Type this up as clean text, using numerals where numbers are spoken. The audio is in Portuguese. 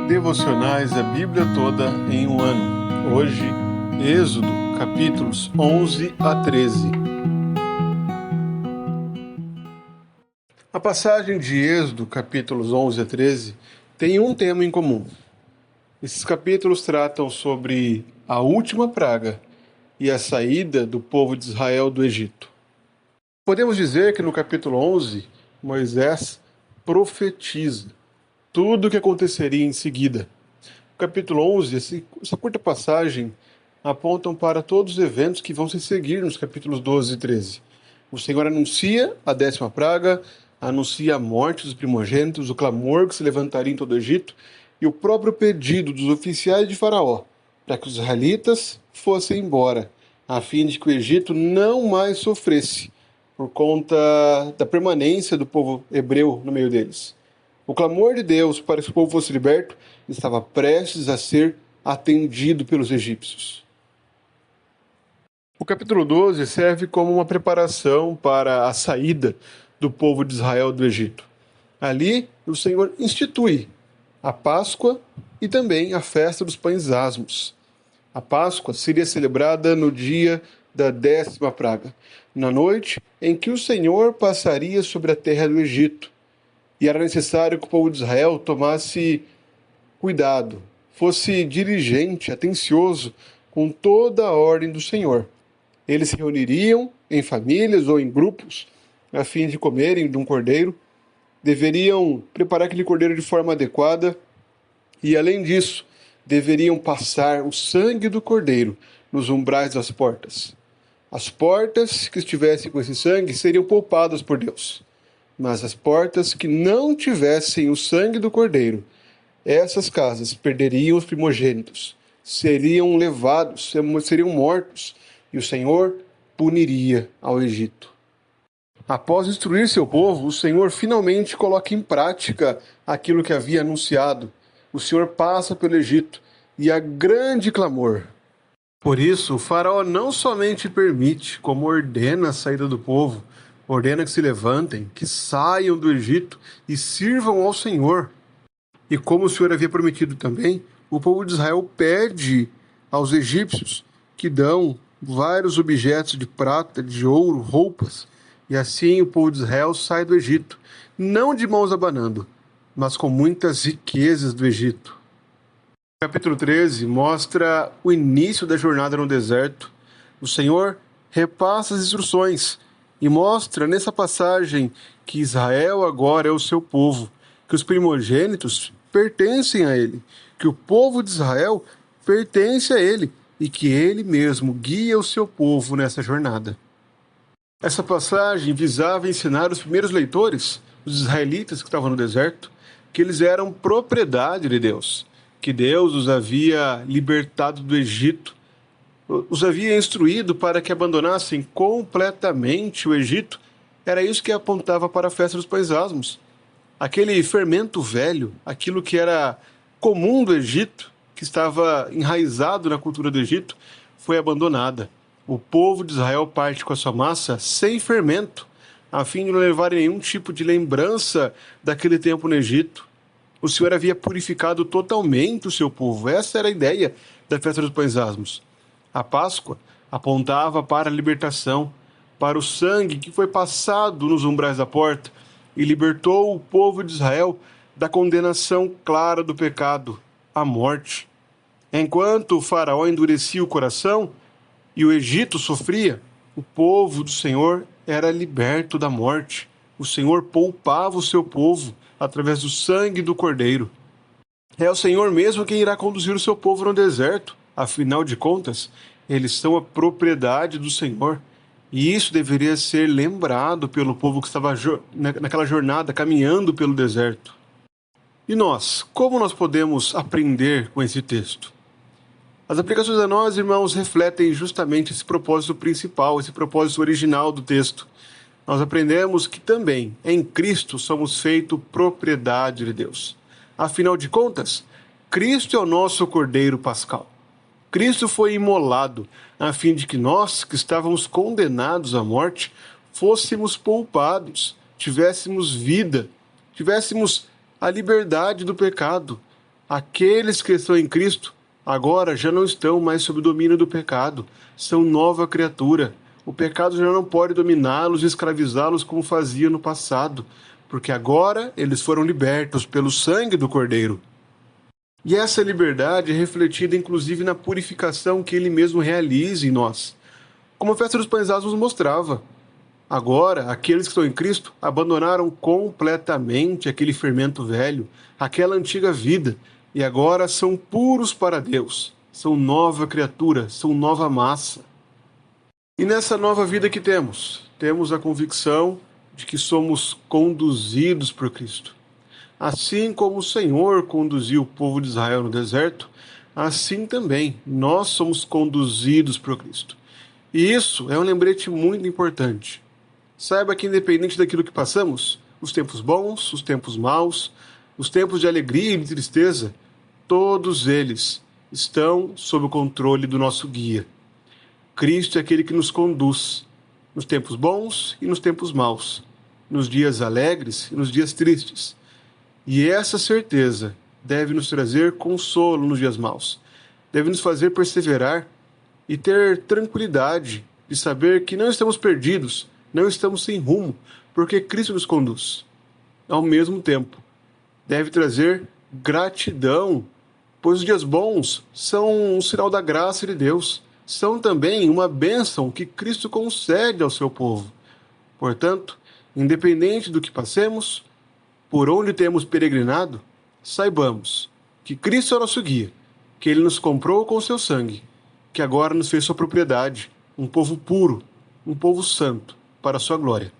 Devocionais da Bíblia toda em um ano. Hoje, Êxodo, capítulos 11 a 13. A passagem de Êxodo, capítulos 11 a 13, tem um tema em comum. Esses capítulos tratam sobre a última praga e a saída do povo de Israel do Egito. Podemos dizer que no capítulo 11, Moisés profetiza tudo o que aconteceria em seguida. No capítulo 11, essa curta passagem apontam para todos os eventos que vão se seguir nos capítulos 12 e 13. O Senhor anuncia a 10ª praga, anuncia a morte dos primogênitos, o clamor que se levantaria em todo o Egito e o próprio pedido dos oficiais de Faraó para que os israelitas fossem embora, a fim de que o Egito não mais sofresse por conta da permanência do povo hebreu no meio deles. O clamor de Deus para que o povo fosse liberto estava prestes a ser atendido pelos egípcios. O capítulo 12 serve como uma preparação para a saída do povo de Israel do Egito. Ali, o Senhor institui a Páscoa e também a festa dos pães asmos. A Páscoa seria celebrada no dia da 10ª praga, na noite em que o Senhor passaria sobre a terra do Egito. E era necessário que o povo de Israel tomasse cuidado, fosse diligente, atencioso com toda a ordem do Senhor. Eles se reuniriam em famílias ou em grupos a fim de comerem de um cordeiro. Deveriam preparar aquele cordeiro de forma adequada e, além disso, deveriam passar o sangue do cordeiro nos umbrais das portas. As portas que estivessem com esse sangue seriam poupadas por Deus. Mas as portas que não tivessem o sangue do cordeiro, essas casas perderiam os primogênitos, seriam levados, seriam mortos, e o Senhor puniria ao Egito. Após instruir seu povo, o Senhor finalmente coloca em prática aquilo que havia anunciado. O Senhor passa pelo Egito e há grande clamor. Por isso, o faraó não somente permite, como ordena a saída do povo, ordena que se levantem, que saiam do Egito e sirvam ao Senhor. E como o Senhor havia prometido também, o povo de Israel pede aos egípcios que dão vários objetos de prata, de ouro, roupas. E assim o povo de Israel sai do Egito, não de mãos abanando, mas com muitas riquezas do Egito. O capítulo 13 mostra o início da jornada no deserto. O Senhor repassa as instruções e mostra nessa passagem que Israel agora é o seu povo, que os primogênitos pertencem a ele, que o povo de Israel pertence a ele e que ele mesmo guia o seu povo nessa jornada. Essa passagem visava ensinar os primeiros leitores, os israelitas que estavam no deserto, que eles eram propriedade de Deus, que Deus os havia libertado do Egito, os havia instruído para que abandonassem completamente o Egito. Era isso que apontava para a festa dos pães asmos. Aquele fermento velho, aquilo que era comum do Egito, que estava enraizado na cultura do Egito, foi abandonada. O povo de Israel parte com a sua massa sem fermento, a fim de não levar nenhum tipo de lembrança daquele tempo no Egito. O Senhor havia purificado totalmente o seu povo. Essa era a ideia da festa dos pães asmos. A Páscoa apontava para a libertação, para o sangue que foi passado nos umbrais da porta e libertou o povo de Israel da condenação clara do pecado, a morte. Enquanto o faraó endurecia o coração e o Egito sofria, o povo do Senhor era liberto da morte. O Senhor poupava o seu povo através do sangue do cordeiro. É o Senhor mesmo quem irá conduzir o seu povo no deserto. Afinal de contas, eles são a propriedade do Senhor. E isso deveria ser lembrado pelo povo que estava naquela jornada, caminhando pelo deserto. E nós, como nós podemos aprender com esse texto? As aplicações a nós, irmãos, refletem justamente esse propósito principal, esse propósito original do texto. Nós aprendemos que também, em Cristo, somos feitos propriedade de Deus. Afinal de contas, Cristo é o nosso Cordeiro Pascal. Cristo foi imolado, a fim de que nós, que estávamos condenados à morte, fôssemos poupados, tivéssemos vida, tivéssemos a liberdade do pecado, Aqueles que estão em Cristo agora já não estão mais sob o domínio do pecado, são nova criatura. O pecado já não pode dominá-los e escravizá-los como fazia no passado, porque agora eles foram libertos pelo sangue do Cordeiro. E essa liberdade é refletida inclusive na purificação que ele mesmo realiza em nós, como a festa dos pães asmos nos mostrava. Agora, aqueles que estão em Cristo abandonaram completamente aquele fermento velho, aquela antiga vida, e agora são puros para Deus, são nova criatura, são nova massa. E nessa nova vida que temos a convicção de que somos conduzidos por Cristo. Assim como o Senhor conduziu o povo de Israel no deserto, assim também nós somos conduzidos por Cristo. E isso é um lembrete muito importante. Saiba que independente daquilo que passamos, os tempos bons, os tempos maus, os tempos de alegria e de tristeza, todos eles estão sob o controle do nosso guia. Cristo é aquele que nos conduz nos tempos bons e nos tempos maus, nos dias alegres e nos dias tristes. E essa certeza deve nos trazer consolo nos dias maus, deve nos fazer perseverar e ter tranquilidade de saber que não estamos perdidos, não estamos sem rumo, porque Cristo nos conduz. Ao mesmo tempo, deve trazer gratidão, pois os dias bons são um sinal da graça de Deus, são também uma bênção que Cristo concede ao seu povo. Portanto, independente do que passemos, por onde temos peregrinado, saibamos que Cristo é nosso guia, que Ele nos comprou com seu sangue, que agora nos fez sua propriedade, um povo puro, um povo santo, para a sua glória.